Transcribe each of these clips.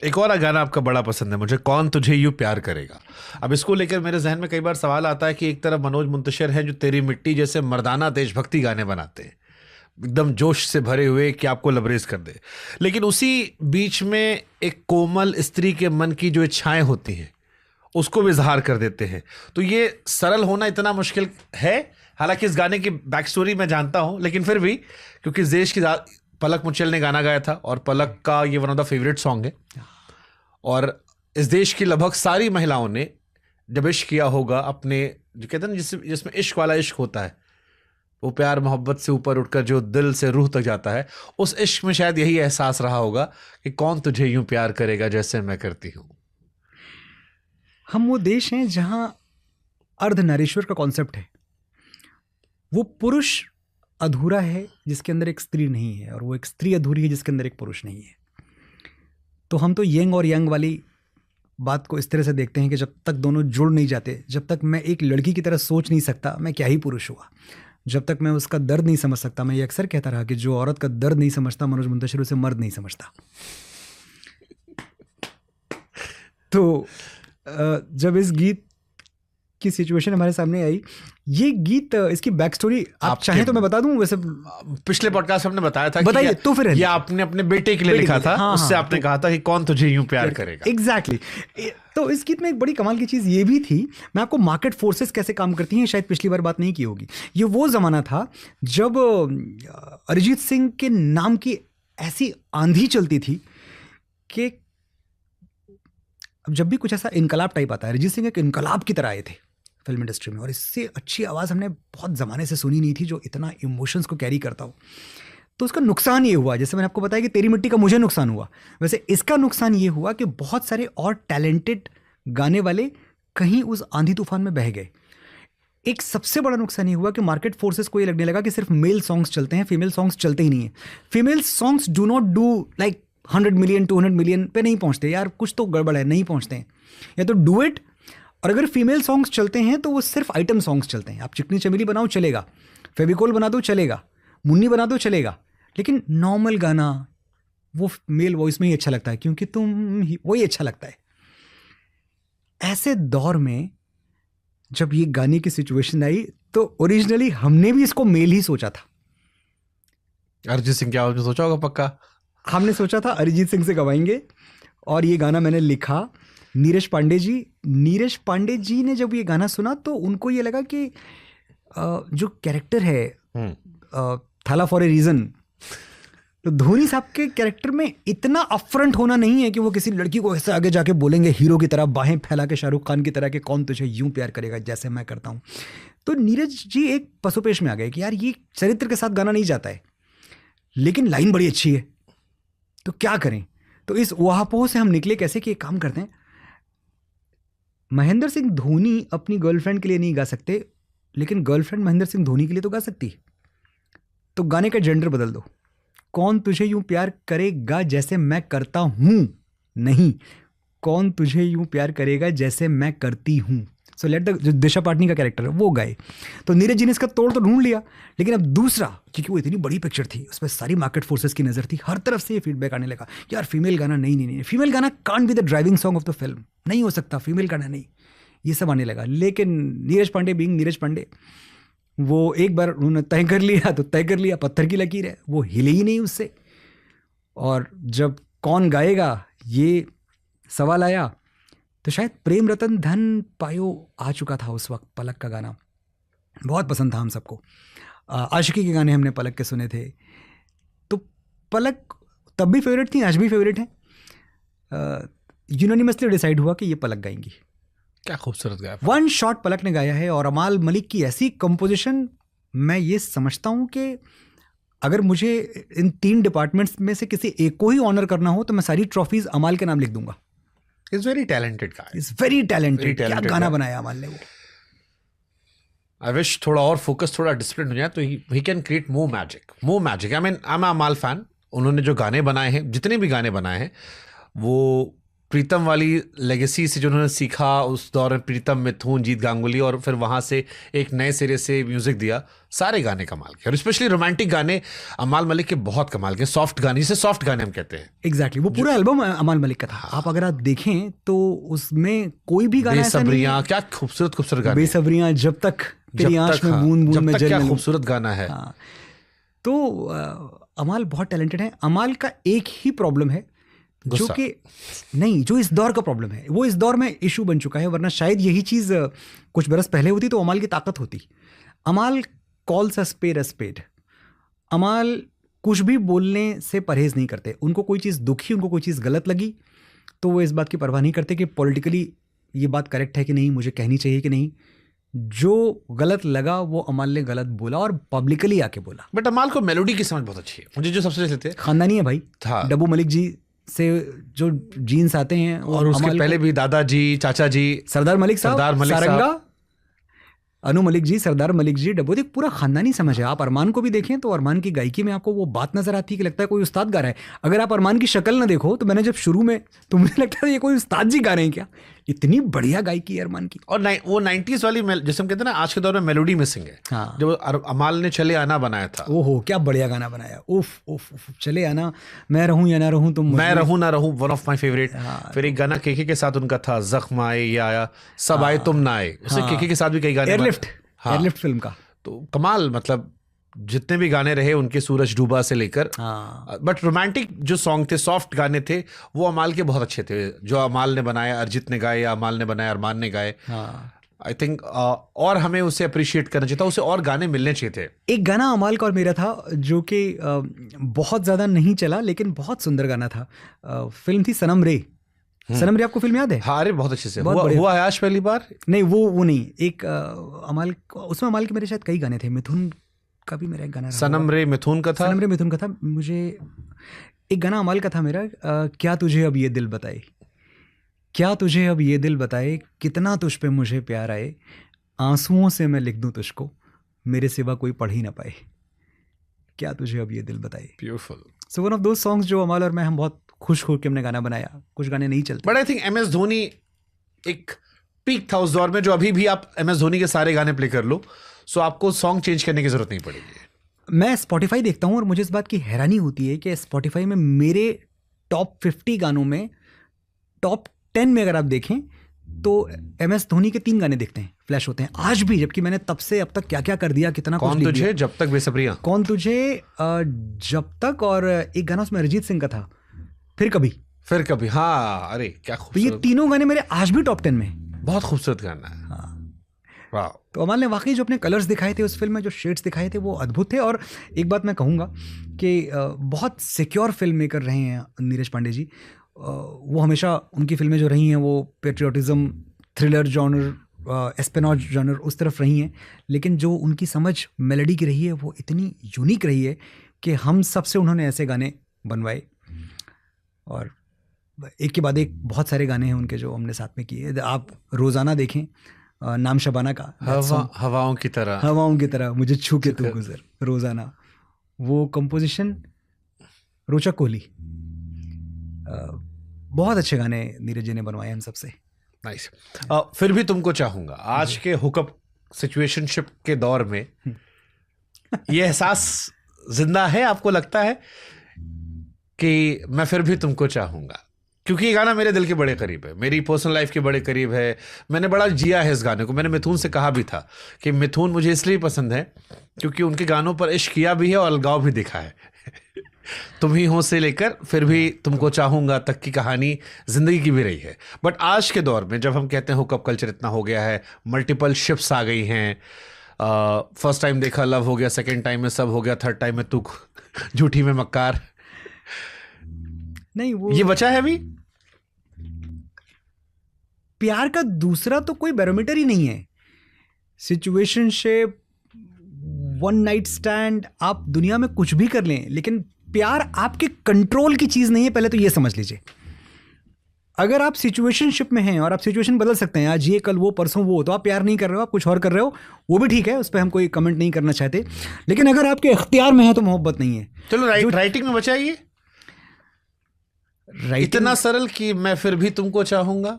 एक और गाना आपका बड़ा पसंद है मुझे, कौन तुझे यूं प्यार करेगा। अब इसको लेकर मेरे जहन में कई बार सवाल आता है कि एक तरफ मनोज मुंतशिर है जो तेरी मिट्टी जैसे मर्दाना देशभक्ति गाने बनाते हैं, एकदम जोश से भरे हुए कि आपको लबरेज कर दे, लेकिन उसी बीच में एक कोमल स्त्री के मन की जो इच्छाएं होती हैं उसको भी इजहार कर देते हैं। तो ये सरल होना इतना मुश्किल है। हालांकि इस गाने की बैक स्टोरी मैं जानता हूं, लेकिन फिर भी क्योंकि इस देश की पलक मुचल ने गाना गाया था और पलक का ये one of the favourite song है, और इस देश की लगभग सारी महिलाओं ने जब इश्क किया होगा अपने, जो कहते हैं ना जिसमें इश्क वाला इश्क होता है, वो प्यार मोहब्बत से ऊपर उठकर जो दिल से रूह तक जाता है, उस इश्क में शायद यही एहसास रहा होगा कि कौन तुझे यूं प्यार करेगा जैसे मैं करती हूं। हम वो देश हैं जहां अर्धनारीश्वर का कॉन्सेप्ट है। वो पुरुष अधूरा है जिसके अंदर एक स्त्री नहीं है, और वो एक स्त्री अधूरी है जिसके अंदर एक पुरुष नहीं है। तो हम तो यंग और यंग वाली बात को इस तरह से देखते हैं कि जब तक दोनों जुड़ नहीं जाते, जब तक मैं एक लड़की की तरह सोच नहीं सकता मैं क्या ही पुरुष हुआ, जब तक मैं उसका दर्द नहीं समझ सकता। मैं ये अक्सर कहता रहा कि जो औरत का दर्द नहीं समझता मनोज मुंतशिर उसे मर्द नहीं समझता। तो जब इस गीत की सिचुएशन हमारे सामने आई, ये गीत, इसकी बैक स्टोरी आप चाहें तो मैं बता दूं। वैसे पिछले पॉडकास्ट हमने बताया था, बताइए तो फिर ये आपने अपने बेटे के लिए लिखा था। हाँ, उससे आपने कहा था कि कौन तुझे यूं प्यार करेगा। एग्जैक्टली। तो इस गीत में एक बड़ी कमाल की चीज़ ये भी थी, मैं आपको मार्केट फोर्सेस कैसे काम करती हैं शायद पिछली बार बात नहीं की होगी। ये वो ज़माना था जब अरिजीत सिंह के नाम की ऐसी आंधी चलती थी कि अब जब भी कुछ ऐसा इनकलाब टाइप आता है, अरिजीत सिंह एक इनकलाब की तरह आए थे फिल्म इंडस्ट्री में, और इससे अच्छी आवाज़ हमने बहुत ज़माने से सुनी नहीं थी जो इतना इमोशंस को कैरी करता हो। तो उसका नुकसान ये हुआ, जैसे मैंने आपको बताया कि तेरी मिट्टी का मुझे नुकसान हुआ, वैसे इसका नुकसान ये हुआ कि बहुत सारे और टैलेंटेड गाने वाले कहीं उस आंधी तूफान में बह गए। एक सबसे बड़ा नुकसान ये हुआ कि मार्केट फोर्सेस को ये लगने लगा कि सिर्फ मेल सॉन्ग्स चलते हैं, फीमेल सॉन्ग्स चलते ही नहीं है। Female songs do not do like 100 million 200 million पे नहीं पहुंचते यार, कुछ तो गड़बड़ है, नहीं पहुंचते हैं। या तो डू इट, और अगर फीमेल सॉन्ग्स चलते हैं तो वो सिर्फ आइटम सॉन्ग्स चलते हैं। आप चिकनी चमेली बनाओ चलेगा, फेविकोल बना दो चलेगा, मुन्नी बना दो चलेगा, लेकिन नॉर्मल गाना वो मेल वॉइस में ही अच्छा लगता है क्योंकि तुम ही, वही अच्छा लगता है। ऐसे दौर में जब ये गाने की सिचुएशन आई तो ओरिजिनली हमने भी इसको मेल ही सोचा था। अरिजीत सिंह क्या आपने सोचा होगा पक्का? हमने सोचा था अरिजीत सिंह से गवाएंगे, और ये गाना मैंने लिखा। नीरज पांडे जी ने जब ये गाना सुना तो उनको ये लगा कि जो कैरेक्टर है थाला फॉर ए रीजन, तो धोनी साहब के कैरेक्टर में इतना अपफ्रंट होना नहीं है कि वो किसी लड़की को ऐसे आगे जाके बोलेंगे हीरो की तरह, बाहें फैला के शाहरुख खान की तरह कि कौन तुझे यूं प्यार करेगा जैसे मैं करता हूँ। तो नीरज जी एक पसोपेश में आ गए कि यार ये चरित्र के साथ गाना नहीं जाता है, लेकिन लाइन बड़ी अच्छी है, तो क्या करें। तो इस ऊहापोह से हम निकले कैसे कि एक काम करते हैं, महेंद्र सिंह धोनी अपनी गर्लफ्रेंड के लिए नहीं गा सकते, लेकिन गर्लफ्रेंड महेंद्र सिंह धोनी के लिए तो गा सकती है। तो गाने का जेंडर बदल दो, कौन तुझे यूं प्यार करेगा जैसे मैं करता हूं, नहीं कौन तुझे यूं प्यार करेगा जैसे मैं करती हूं। सो लेट द, जो दिशा पाटनी का कैरेक्टर है वो गाए। तो नीरज जी ने इसका तोड़ तो ढूंढ लिया, लेकिन अब दूसरा, क्योंकि वो इतनी बड़ी पिक्चर थी, उसमें सारी मार्केट फोर्सेस की नज़र थी, हर तरफ से ये फीडबैक आने लगा यार फीमेल गाना नहीं, फीमेल गाना can't be the driving song of the film, नहीं हो सकता फीमेल गाना नहीं, ये सब आने लगा। लेकिन नीरज पांडे बीइंग नीरज पांडे, वो एक बार उन्होंने तय कर लिया तो तय कर लिया, पत्थर की लकीर है, वो हिले ही नहीं उससे। और जब कौन गाएगा ये सवाल आया तो शायद प्रेम रतन धन पायो आ चुका था उस वक्त। पलक का गाना बहुत पसंद था हम सबको, आशिकी के गाने हमने पलक के सुने थे, तो पलक तब भी फेवरेट थी, आज भी फेवरेट हैं। यूनानिमसली डिसाइड हुआ कि ये पलक गाएंगी। क्या खूबसूरत गाया, वन शॉट पलक ने गाया है। और अमाल मलिक की ऐसी कंपोजिशन, मैं ये समझता हूँ कि अगर मुझे इन 3 डिपार्टमेंट्स में से किसी एक को ही ऑनर करना हो तो मैं सारी ट्रॉफीज अमाल के नाम लिख दूंगा। Is very talented guy, is very talented. क्या गाना बनाया अमाल ने वो। आई विश थोड़ा और फोकस, थोड़ा डिसिप्लिन हो जाए तो he can create more magic. I mean I am अमाल फैन। उन्होंने जो गाने बनाए हैं, जितने भी गाने बनाए हैं, वो प्रीतम वाली लेगेसी से जो उन्होंने सीखा उस दौर में, प्रीतम, मिथुन, जीत गांगुली, और फिर वहां से एक नए सिरे से म्यूजिक दिया, सारे गाने कमाल के, और स्पेशली रोमांटिक गाने अमाल मलिक के बहुत कमाल के, सॉफ्ट गाने, जिसे सॉफ्ट गाने हम कहते हैं। एग्जैक्टली, वो पूरा एल्बम अमाल मलिक का था। आप अगर आप देखें तो उसमें कोई भी गाना ऐसा नहीं है। बेसब्रियां, क्या खूबसूरत खूबसूरत गाने, बेसब्रियां, जब तक तेरी आंख में बूंद बूंद में जल, क्या खूबसूरत गाना है। तो अमाल बहुत टैलेंटेड है। अमाल का एक ही प्रॉब्लम है, जो कि नहीं, जो इस दौर का प्रॉब्लम है, वो इस दौर में इशू बन चुका है, वरना शायद यही चीज़ कुछ बरस पहले होती तो अमाल की ताकत होती। अमाल कॉल्स अ स्पेड। अमाल कुछ भी बोलने से परहेज नहीं करते। उनको कोई चीज़ दुखी, उनको कोई चीज़ गलत लगी तो वो इस बात की परवाह नहीं करते कि पॉलिटिकली ये बात करेक्ट है कि नहीं, मुझे कहनी चाहिए कि नहीं। जो गलत लगा वो अमाल ने गलत बोला और पब्लिकली आके बोला। बट अमाल को मेलोडी की समझ बहुत अच्छी है। मुझे जो सबसे अच्छे खानदानी है भाई, डब्बू मलिक जी से जो जीन्स आते हैं, और उसके पहले भी दादाजी, चाचा जी, सरदार मलिक साहब, सारंगा, अनु मलिक जी, सरदार मलिक जी, डब्बू, एक पूरा खानदानी समझ है। आप अरमान को भी देखें तो अरमान की गायकी में आपको वो बात नजर आती है कि लगता है कोई उस्ताद गा रहा है। अगर आप अरमान की शक्ल ना देखो तो मैंने जब शुरू में, तो मुझे लगता है ये कोई उस्ताद जी गा रहे हैं क्या, इतनी बढ़िया गायकी है अरमान की। और वो 90s वाली, जैसे हम कहते हैं ना, आज के दौर में मेलोडी मिसिंग है। हाँ, जो अमाल ने चले आना बनाया था, ओहो क्या बढ़िया गाना बनाया। उफ उफ उफ, चले आना, मैं रहूं या ना रहूं, तुम मैं रहूं ना रहूं, वन ऑफ माय फेवरेट। फिर एक गाना केके के साथ उनका था, जख्म आए या आया, सब आए तुम ना आए, उससे केके के साथ भी कई गाने, एयरलिफ्ट फिल्म का तो कमाल, मतलब जितने भी गाने रहे उनके, सूरज डूबा से लेकर। बट रोमांटिक जो सॉन्ग थे, सॉफ्ट गाने थे, वो अमाल के बहुत अच्छे थे। जो अमाल ने बनाया, अरिजीत ने गाए, या अमाल ने बनाया, अरमान ने गाए। आई थिंक और हमें उसे अप्रिशिएट करना चाहिए था, उसे और गाने मिलने चाहिए थे। एक गाना अमाल का और मेरा था जो कि बहुत ज्यादा नहीं चला लेकिन बहुत सुंदर गाना था। फिल्म थी सनम रे। सनम रे आपको फिल्म याद है? हाँ, अरे बहुत अच्छे से। हुआ है आज पहली बार? नहीं, वो नहीं। एक अमाल, उसमें अमाल के मेरे शायद कई गाने थे। मिथुन का भी मेरा एक गाना, सनम रे मिथुन का था। सनम रे मिथुन का था। मुझे एक गाना अमाल का था मेरा, क्या तुझे अब ये दिल बताए, क्या तुझे अब ये दिल बताए, कितना तुझ पे मुझे प्यार आए, आंसुओं से मैं लिख दूं तुझको, मेरे सिवा कोई पढ़ ही ना पाए, क्या तुझे अब ये दिल बताए। Beautiful. So one of those songs जो अमाल और मैं, हम बहुत खुश होकर हमने गाना बनाया। कुछ गाने नहीं चलते, but I think M S Dhoni एक पीक था उस दौर में, जो अभी भी आप एम एस धोनी के सारे गाने प्ले कर लो, सो आपको सॉन्ग चेंज करने की जरूरत नहीं पड़ेगी। मैं स्पॉटिफाई देखता हूँ और मुझे इस बात की हैरानी होती है कि स्पॉटिफाई में मेरे टॉप 50 गानों में, टॉप 10 में अगर आप देखें तो एम एस धोनी के 3 गाने दिखते हैं, फ्लैश होते हैं आज भी। जबकि मैंने तब से अब तक क्या क्या कर दिया, कितना कौन तुझे, जब तक, बेसब्रियां, कौन तुझे, जब तक, और एक गाना उसमें अरिजीत सिंह का था, फिर कभी। हाँ, अरे क्या खूबसूरत। तो ये तीनों गाने मेरे आज भी टॉप 10 में। बहुत खूबसूरत गाना है। हाँ, वाह। तो अमाल ने वाकई जो अपने कलर्स दिखाए थे उस फिल्म में, जो शेड्स दिखाए थे, वो अद्भुत थे। और एक बात मैं कहूँगा कि बहुत सिक्योर फिल्म मेकर रहे हैं नीरज पांडे जी। वो हमेशा उनकी फिल्में जो रही हैं वो पेट्रियोटिज्म, थ्रिलर जॉनर, एस्पेनॉज जॉनर, उस तरफ रही हैं। लेकिन जो उनकी समझ मेलोडी की रही है वो इतनी यूनिक रही है कि हम सबसे उन्होंने ऐसे गाने बनवाए। और एक के बाद एक बहुत सारे गाने हैं उनके जो हमने साथ में किए। आप रोज़ाना देखें, नाम शबाना का, हवाओं की तरह मुझे छू के तू गुजर, रोज़ाना, वो कंपोजिशन रोचक कोहली। बहुत अच्छे गाने नीरज जी ने बनवाए हम सबसे। नाइस। फिर भी तुमको चाहूंगा, आज के हुकअप सिचुएशनशिप के दौर में ये एहसास जिंदा है? आपको लगता है कि मैं फिर भी तुमको चाहूंगा? क्योंकि ये गाना मेरे दिल के बड़े करीब है, मेरी पर्सनल लाइफ के बड़े करीब है। मैंने बड़ा जिया है इस गाने को। मैंने मिथुन से कहा भी था कि मिथुन मुझे इसलिए पसंद है क्योंकि उनके गानों पर इश्क किया भी है और अलगाव भी दिखा है। तुम ही हो से लेकर फिर भी तुमको चाहूंगा तक की कहानी जिंदगी की भी रही है। बट आज के दौर में जब हम कहते हैं हुकअप कल्चर इतना हो गया है, मल्टीपल शिप्स आ गई हैं, फर्स्ट टाइम देखा लव हो गया, सेकेंड टाइम में सब हो गया, थर्ड टाइम में तू झूठी में मक्कार, नहीं वो ये बचा है अभी। प्यार का दूसरा तो कोई बैरोमीटर ही नहीं है। सिचुएशनशिप, वन नाइट स्टैंड, आप दुनिया में कुछ भी कर लें, लेकिन प्यार आपके कंट्रोल की चीज नहीं है। पहले तो ये समझ लीजिए। अगर आप सिचुएशनशिप में हैं और आप सिचुएशन बदल सकते हैं, आज ये कल वो परसों वो, तो आप प्यार नहीं कर रहे हो, आप कुछ और कर रहे हो, वो भी ठीक है, उस पर हम कोई कमेंट नहीं करना चाहते। लेकिन अगर आपके इख्तियार में है तो मोहब्बत नहीं है। चलो राइटिंग में बचा ये इतना सरल कि मैं फिर भी तुमको चाहूंगा।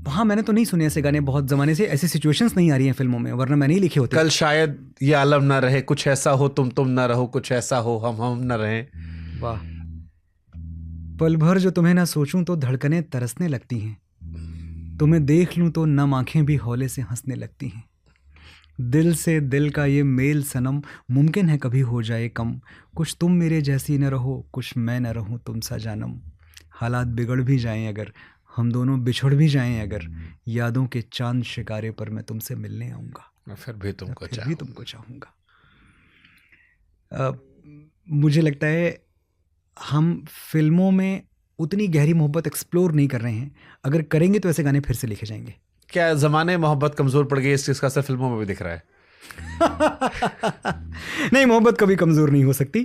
हाँ, मैंने तो नहीं सुने ऐसे गाने बहुत जमाने से, ऐसी सिचुएशंस नहीं आ रही हैं फिल्मों में, वरना मैंने ही लिखे होते। कल शायद ये आलम ना रहे, कुछ ऐसा हो तुम ना रहो, कुछ ऐसा हो हम ना रहें। वाह। पल भर जो तुम्हें ना सोचूं तो धड़कनें तरसने लगती हैं, तुम्हें देख लूं तो नम आंखें भी हौले से हंसने लगती हैं। दिल से दिल का ये मेल सनम, मुमकिन है कभी हो जाए कम, कुछ तुम मेरे जैसी न रहो, कुछ मैं न रहूं तुम सा जानम। हालात बिगड़ भी जाएं अगर, हम दोनों बिछड़ भी जाएं अगर, यादों के चांद शिकारे पर मैं तुमसे मिलने आऊँगा, मैं फिर भी तुमको चाहूँगा। मुझे लगता है हम फिल्मों में उतनी गहरी मोहब्बत एक्सप्लोर नहीं कर रहे हैं, अगर करेंगे तो ऐसे गाने फिर से लिखे जाएंगे। क्या जमाने मोहब्बत कमजोर पड़ गई, इस चीज का असर फिल्मों में भी दिख रहा है? नहीं, मोहब्बत कभी कमजोर नहीं हो सकती।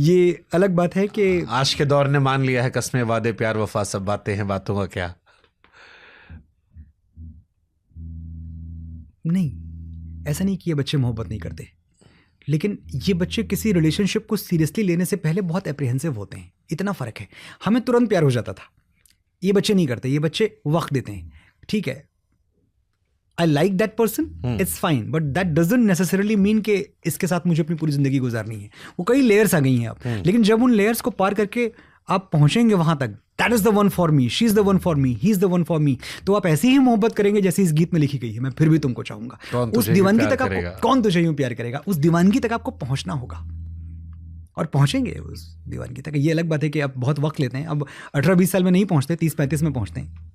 ये अलग बात है कि आज के दौर ने मान लिया है कस्में वादे प्यार वफा सब बातें हैं, बातों का क्या। नहीं, ऐसा नहीं कि ये बच्चे मोहब्बत नहीं करते, लेकिन ये बच्चे किसी रिलेशनशिप को सीरियसली लेने से पहले बहुत एप्रीहेंसिव होते हैं, इतना फ़र्क है। हमें तुरंत प्यार हो जाता था, ये बच्चे नहीं करते, ये बच्चे वक्त देते हैं। ठीक है, I like that person, it's fine, but that doesn't necessarily mean कि इसके साथ मुझे अपनी पूरी ज़िंदगी गुजारनी है। वो कई लेयर्स आ गई हैं अब, लेकिन जब उन लेयर्स को पार करके आप पहुंचेंगे वहां तक, that is the one for me, she is the one for me, he is the one for me, तो आप ऐसी ही मोहब्बत करेंगे जैसे इस गीत में लिखी गई है, मैं फिर भी तुमको चाहूंगा। उस दीवानगी तक आपको, कौन तुझे यूं प्यार करेगा, उस दीवानगी तक आपको पहुंचना होगा, और पहुंचेंगे उस दीवानगी तक। ये अलग बात है कि आप बहुत वक्त लेते हैं, अब 18-20 साल में नहीं पहुंचते, 30-35 में पहुंचते हैं।